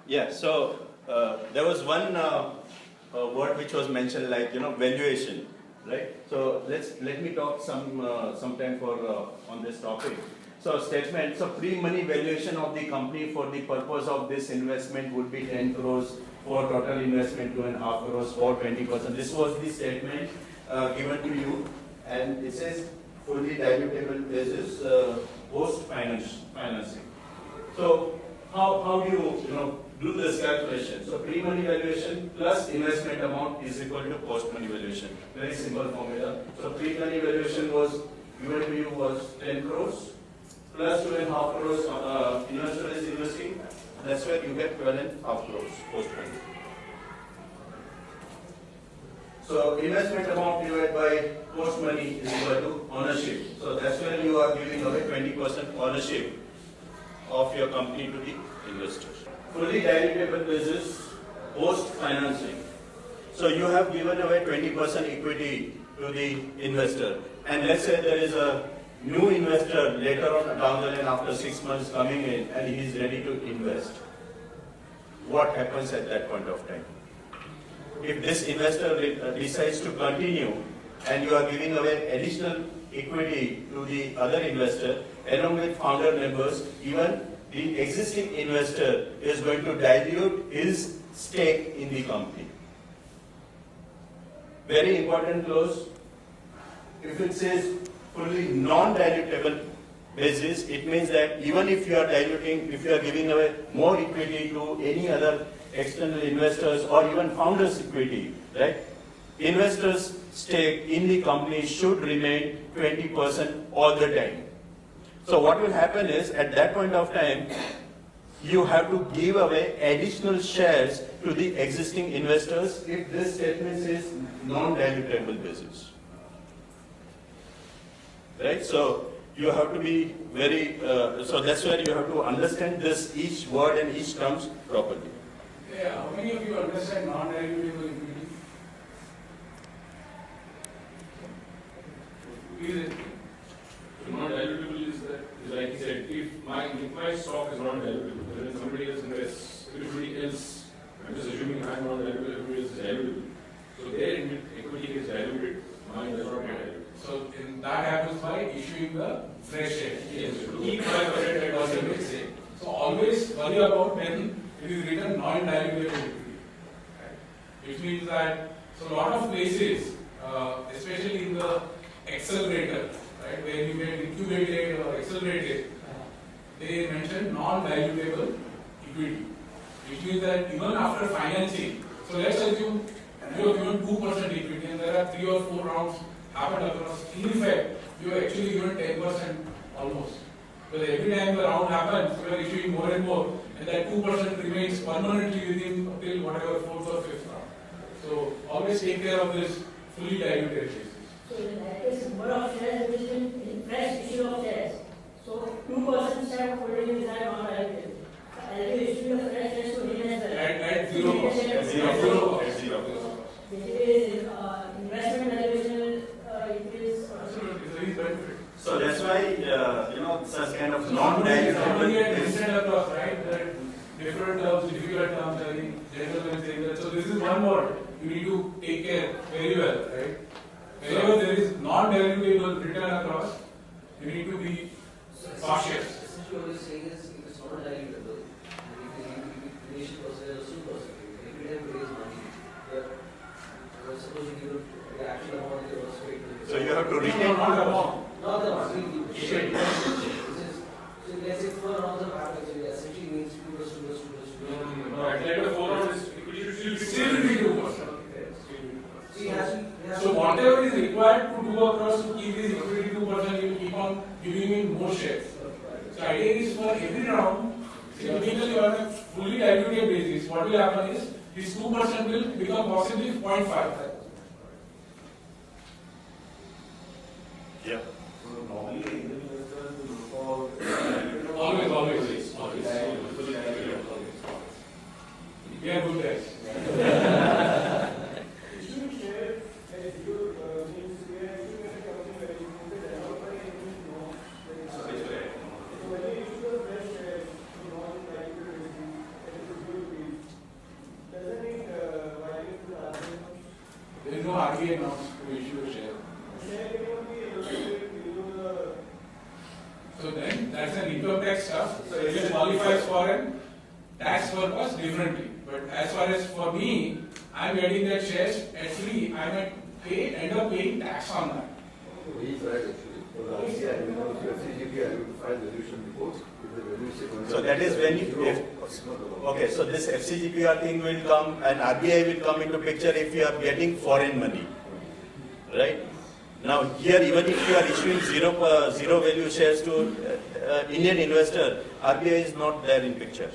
Yeah, so there was one word which was mentioned, like, valuation, right? So let me talk sometime on this topic. So statement, so pre-money valuation of the company for the purpose of this investment would be 10 crores, for total investment 2.5 crores, for 20%. This was the statement given to you, and it says fully dilutable basis post financing. So how do you do this calculation? So pre-money valuation plus investment amount is equal to post-money valuation. Very simple formula. So pre-money valuation was given to you was 10 crores plus 2.5 crores investor is investing. That's where you get 12.5 crores post-money. So investment amount divided by post-money is equal to ownership. So that's where you are giving away 20% ownership of your company to the investor. Fully dilutable basis post-financing. So you have given away 20% equity to the investor. And let's say there is a new investor later on down the line after 6 months coming in and he is ready to invest. What happens at that point of time? If this investor decides to continue and you are giving away additional equity to the other investor along with founder members, even the existing investor is going to dilute his stake in the company. Very important clause. If it says fully non-dilutable basis, it means that even if you are diluting, if you are giving away more equity to any other external investors or even founders' equity, right? Investors' stake in the company should remain 20% all the time. So what will happen is, at that point of time, you have to give away additional shares to the existing investors if this statement says non-dilutable basis. Right? So you have to be very, so that's where you have to understand this, each word and each terms properly. Yeah, how many of you understand non-dilutable equity? Please. Non-dilutable is that, like he said, if my stock is non-dilutable, then somebody else invests, everybody else, I'm just assuming I'm non-dilutable, everybody else is dilutable. So their equity is diluted, mine does not get diluted. So that happens by issuing the fresh share. Yes, Keep 5% at all say. So always worry about when it is written non-dilutable equity. Which means that, so a lot of places, especially in the accelerator, right, where you get incubated or accelerated, they mention non-dilutable equity, which means that even after financing, so let's assume you have given 2% equity and there are 3 or 4 rounds happened across. In effect, you are actually given 10% almost. Because every time the round happens, you are issuing more and more, and that 2% remains permanently within till whatever 4th or 5th round. So always take care of this fully diluted basis. So in that case, number of shares is in fresh issue of shares. So 2% share holding is non-dilutable. As you issue the fresh shares to him as well. At 0 cost. At 0 cost. Basically, investment valuation, it is So that's why, such kind of non-dilutable across, right? There are different terms, difficult terms, I think, general terms saying that. So this is one word you need to take care very well, right? Whenever there is non-dilutable written across, you need to be cautious. Essentially what you're saying is, if it's not dilutable, and if the initial percentage or 2%, every time you raise money, suppose you give the actual amount you are straight to. So you have to retain not the amount. Not the amount. So let's say 4 rounds of happens, it essentially means 2 plus 2 plus 2 plus 2. No, at the end of 4 rounds, equity should Still be 2%. So So whatever is required to do across to keep this equity 2%, you keep on giving in more shares. So idea is for every round, typically on a fully diluted basis, what will happen is this 2% will become possibly 0.5. Yeah. So normally, investors look for Always. We are good guys. RBI not to issue a share. So then that's an income tax stuff. So it qualifies for a tax purpose differently. But as far as for me, I'm getting that shares at free. I might end up paying tax on that. He's right actually. For the RCI, FCGP, I will file resolution report. So that is when you, okay, so this FCGPR thing will come and RBI will come into picture if you are getting foreign money, right? Now here, even if you are issuing zero value shares to Indian investor, RBI is not there in picture.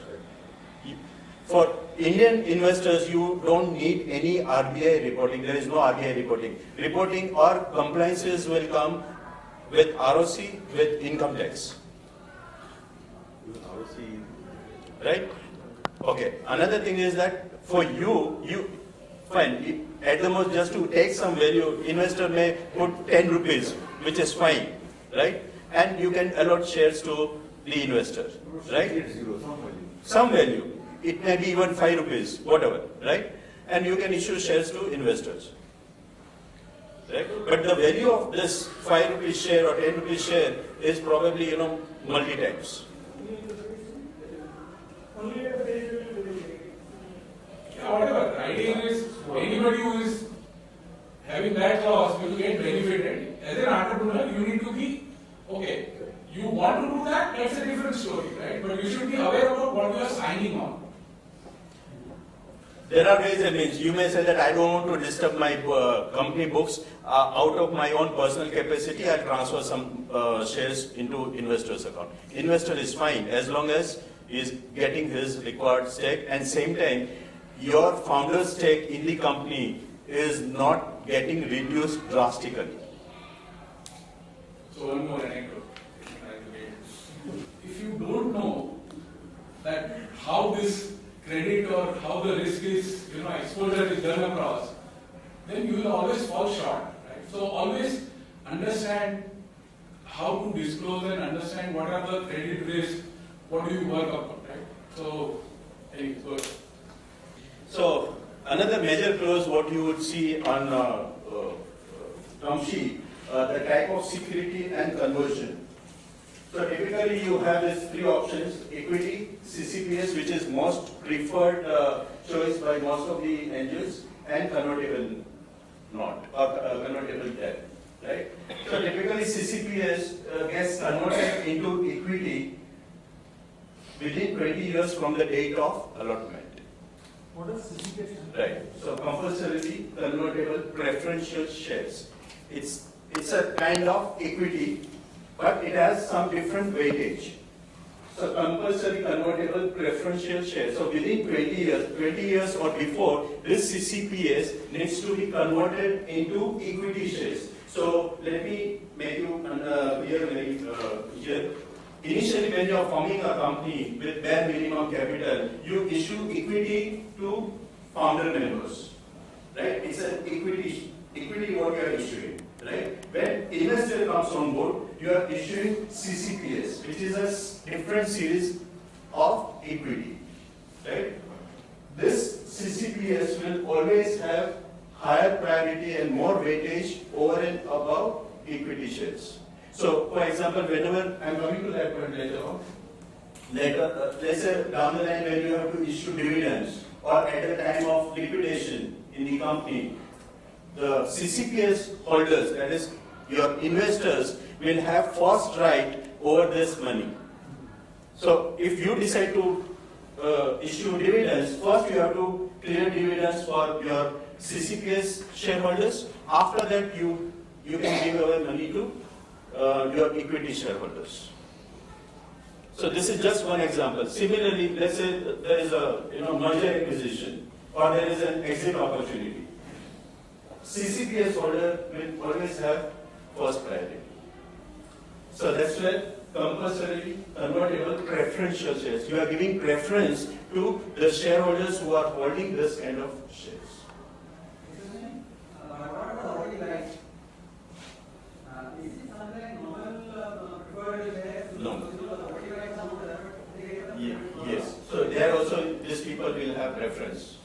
For Indian investors, you don't need any RBI reporting. There is no RBI reporting. Reporting or compliances will come with ROC, with income tax. Right? Okay. Another thing is that for you fine, at the most just to take some value, investor may put 10 rupees, which is fine, right? And you can allot shares to the investor, right? Some value. It may be even 5 rupees, whatever, right? And you can issue shares to investors, right? But the value of this 5 rupees share or 10 rupees share is probably, multi times. Yeah, whatever. The idea is anybody who is having that loss will get benefited. As an entrepreneur, you need to be, okay, you want to do that, that's a different story, right? But you should be aware about what you are signing on. There are ways and means. You may say that I don't want to disturb my company books. Out of my own personal capacity, I'll transfer some shares into investor's account. Investor is fine as long as he is getting his required stake, and same time, your founder's stake in the company is not getting reduced drastically. So one more anecdote. If you don't know that how this credit or how the risk is, exposure is done across, then you will always fall short, right? So always understand how to disclose and understand what are the credit risks, what do you work upon, right? So, anyway, good. So another major clause what you would see on term sheet, the type of security and conversion. So typically you have these 3 options: equity, CCPS, which is most preferred choice by most of the angels, and convertible note or convertible debt, right? So typically CCPS gets converted into equity within 20 years from the date of allotment. What is CCPS? Right. So compulsorily convertible preferential shares. It's a kind of equity, but it has some different weightage. So compulsory convertible preferential shares. So within 20 years or before, this CCPS needs to be converted into equity shares. So let me make you clear very here. Initially, when you are forming a company with bare minimum capital, you issue equity to founder members, right? It's an equity what you are issuing, right? When investor comes on board, you are issuing CCPS, which is a different series of equity, right? This CCPS will always have higher priority and more weightage over and above equity shares. So, for example, whenever I'm coming to that point later on, let's say down the line when you have to issue dividends or at the time of liquidation in the company, the CCPS holders, that is your investors, will have first right over this money. So, if you decide to issue dividends, first you have to clear dividends for your CCPS shareholders. After that, you can give away money to your equity shareholders. So this is just one example. Similarly, let's say there is a merger acquisition or there is an exit opportunity. CCPS holder will always have first priority. So that's where compulsory convertible preferential shares. You are giving preference to the shareholders who are holding this kind of shares. No. Yes. So there also these people will have preference.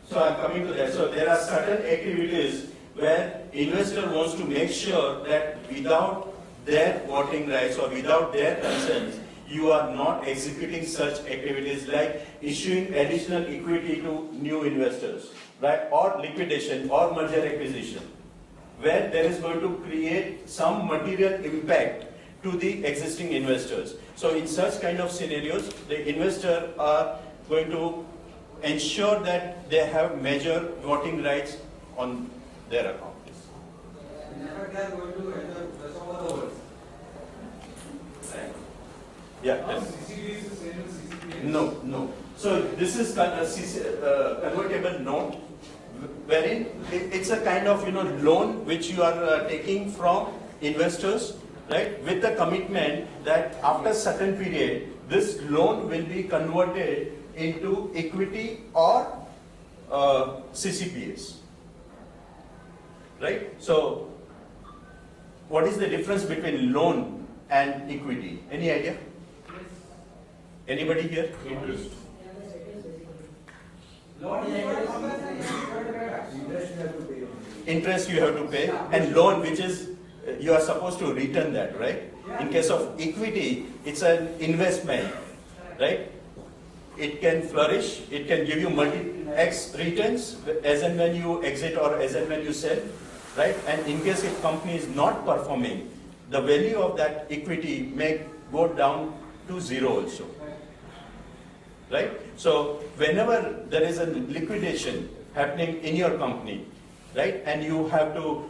So I'm coming to that. So there are certain activities where investor wants to make sure that without their voting rights or without their concerns, you are not executing such activities like issuing additional equity to new investors, right? Or liquidation or merger acquisition, where there is going to create some material impact to the existing investors. So in such kind of scenarios, the investors are going to ensure that they have major voting rights on their account. Never they are going to enter the rest of the world. Right? Yeah. Now, CCD is the same as CCPS. No. So this is convertible note, wherein it's a kind of loan which you are taking from investors, right? With the commitment that after certain period, this loan will be converted into equity or CCPS, right? So what is the difference between loan and equity? Any idea? Anybody here? Interest. Loan is for compensation. Interest you have to pay on it. Interest you have to pay, and loan, which is you are supposed to return that, right? In case of equity, it's an investment, right? It can flourish, it can give you multi-X returns as and when you exit or as and when you sell, right? And in case if company is not performing, the value of that equity may go down to zero also, right? So whenever there is a liquidation happening in your company, right, and you have to,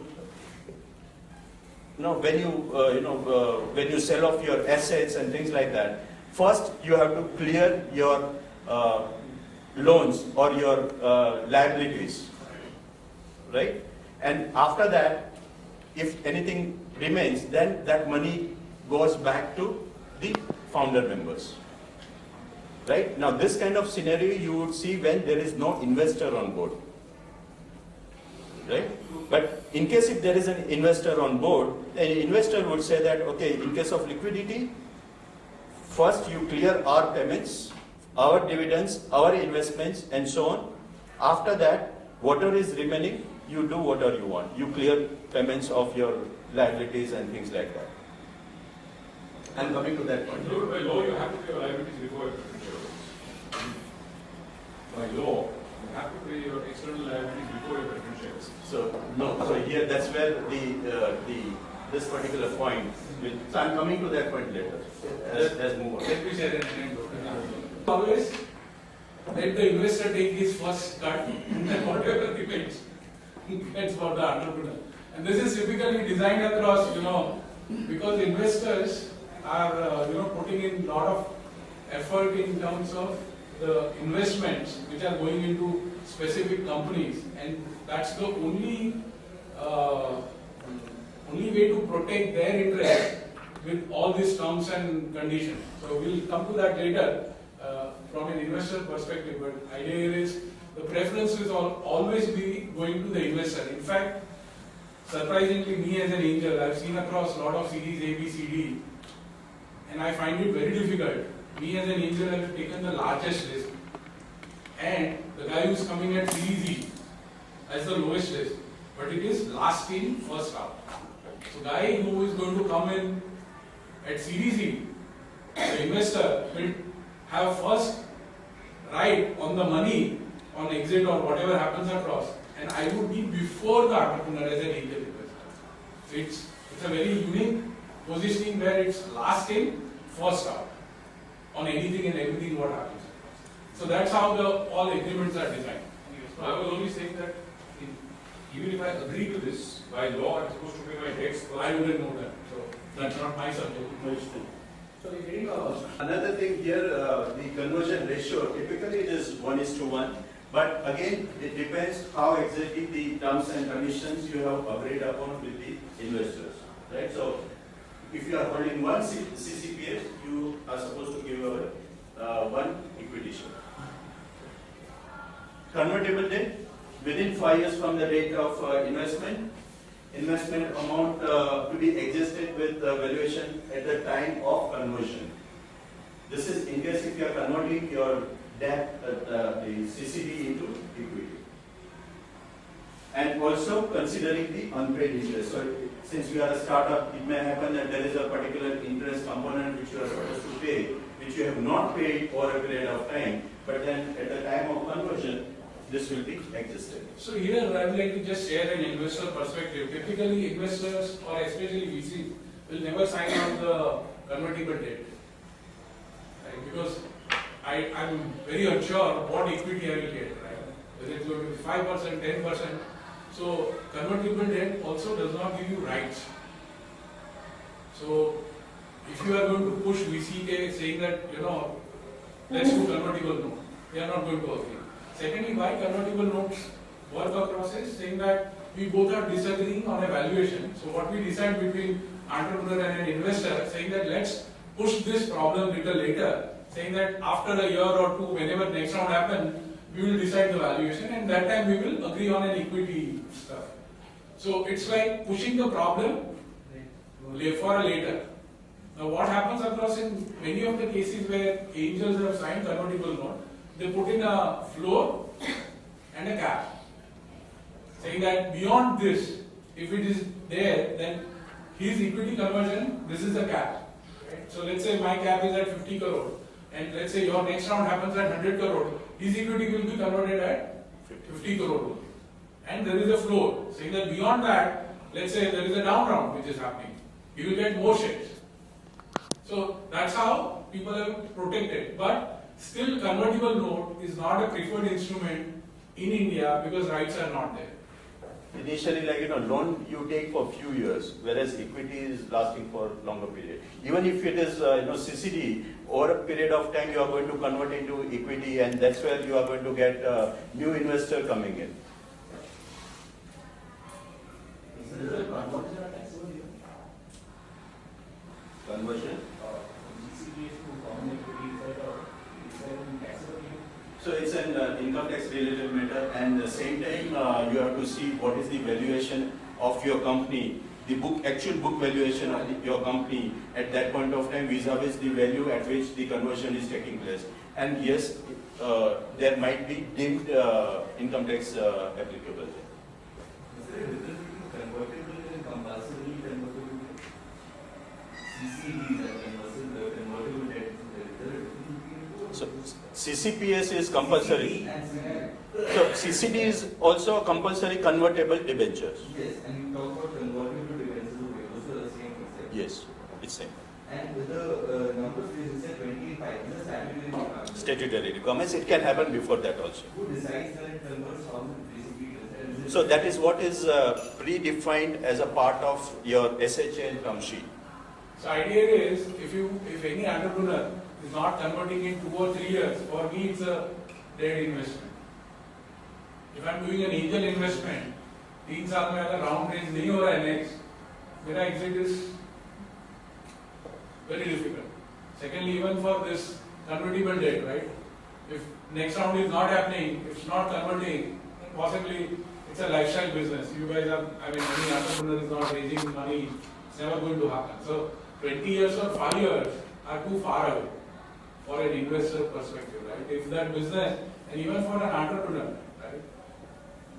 when you sell off your assets and things like that, first you have to clear your loans or your liabilities, right? And after that, if anything remains, then that money goes back to the founder members, right? Now this kind of scenario you would see when there is no investor on board, right? But in case if there is an investor on board, the investor would say that, okay, in case of liquidity, first you clear our payments, our dividends, our investments, and so on. After that, whatever is remaining, you do whatever you want. You clear payments of your liabilities and things like that. I'm coming to that point. By law, you have to pay your liabilities before your preference shares. By law, you have to pay your external liabilities before your preference shares. So no. So here, that's where this particular point. So I'm coming to that point later. Let's move on. Let me share an anecdote. Always let the investor take his first cut and then whatever remains gets for the entrepreneur. And this is typically designed across, because investors are, putting in a lot of effort in terms of the investments which are going into specific companies, and that's the only way to protect their interest with all these terms and conditions. So we'll come to that later from an investor perspective, but idea is the preference will always be going to the investor. In fact, surprisingly, me as an angel, I've seen across a lot of series A, B, C, D, and I find it very difficult. Me as an angel, I've taken the largest risk, and the guy who's coming at series E as the lowest risk, but it is last in, first out. So guy who is going to come in at series E, the investor will have first right on the money on exit or whatever happens across, and I would be before the entrepreneur as an angel investor. So it's a very unique positioning where it's last in, first out on anything and everything what happens. So that's how all agreements are designed. I was only saying that even if I agree to this, by law I'm supposed to pay my debts. I wouldn't know that. So that's not my subject. So another thing here, the conversion ratio, typically it is 1:1, but again, it depends how exactly the terms and conditions you have agreed upon with the investors, right? So if you are holding one CCPS, you are supposed to give away one equity share. Convertible debt, within 5 years from the date of investment amount to be adjusted with valuation at the time of conversion. This is in case if you are converting your debt, the CCD into equity. And also considering the unpaid interest. So since we are a startup, it may happen that there is a particular interest component which you are supposed to pay, which you have not paid over a period of time, but then at the time of conversion, this will be existed. So here I would like to just share an investor perspective. Typically investors or especially VCs will never sign on the convertible debt. Right? Because I'm very unsure what equity I will get, right? Whether it's going to be 5%, 10%. So convertible debt also does not give you rights. So if you are going to push VC saying that, let's do convertible note, they are not going to agree. Secondly, why convertible notes work across is saying that we both are disagreeing on a valuation. So what we decide between entrepreneur and an investor, saying that let's push this problem little later, saying that after a year or two, whenever next round happens, we will decide the valuation, and that time we will agree on an equity stuff. So it's like pushing the problem for a later. Now what happens across in many of the cases where angels have signed convertible note, they put in a floor and a cap, saying that beyond this, if it is there, then his equity conversion, this is the cap. Right? So let's say my cap is at 50 crore, and let's say your next round happens at 100 crore, his equity will be converted at 50 crore. And there is a floor, saying that beyond that, let's say there is a down round which is happening, he will get more shares. So that's how people have protected. But still, convertible note is not a preferred instrument in India because rights are not there. Initially, loan you take for few years, whereas equity is lasting for longer period. Even if it is, CCD, over a period of time you are going to convert into equity, and that's where you are going to get new investor coming in. Conversion? So it's an income tax related matter, and at the same time you have to see what is the valuation of your company, the actual book valuation of your company at that point of time vis-a-vis the value at which the conversion is taking place. And yes, there might be deemed income tax applicable. Is there a difference between convertible and compulsory convertible? CCDs and convertible debt. So CCPS is compulsory. So CCD is also a compulsory convertible debentures. Yes, and you talk about convertible debentures, also the same concept. Yes, it's same. And with the numbers you said 25, is the statutory requirement? Statutory requirements, it can happen before that also. Who decides when it converts, how it basically does? So that is what is predefined as a part of your SHA and term sheet. So idea is, if any entrepreneur is not converting in 2 or 3 years, for me it's a dead investment. If I'm doing an angel investment, 3 साल में अगर round raise नहीं हो रहा है next, मेरा exit is very difficult. Secondly, even for this convertible debt, right? If next round is not happening, if it's not converting, possibly it's a lifestyle business. You guys are, any entrepreneur is not raising money, it's never going to happen. So 20 years or 5 years are too far away for an investor perspective, right? If that business, and even for an entrepreneur, right?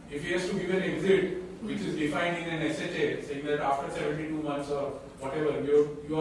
If he has to give an exit, which is defined in an SHA, saying that after 72 months or whatever, you are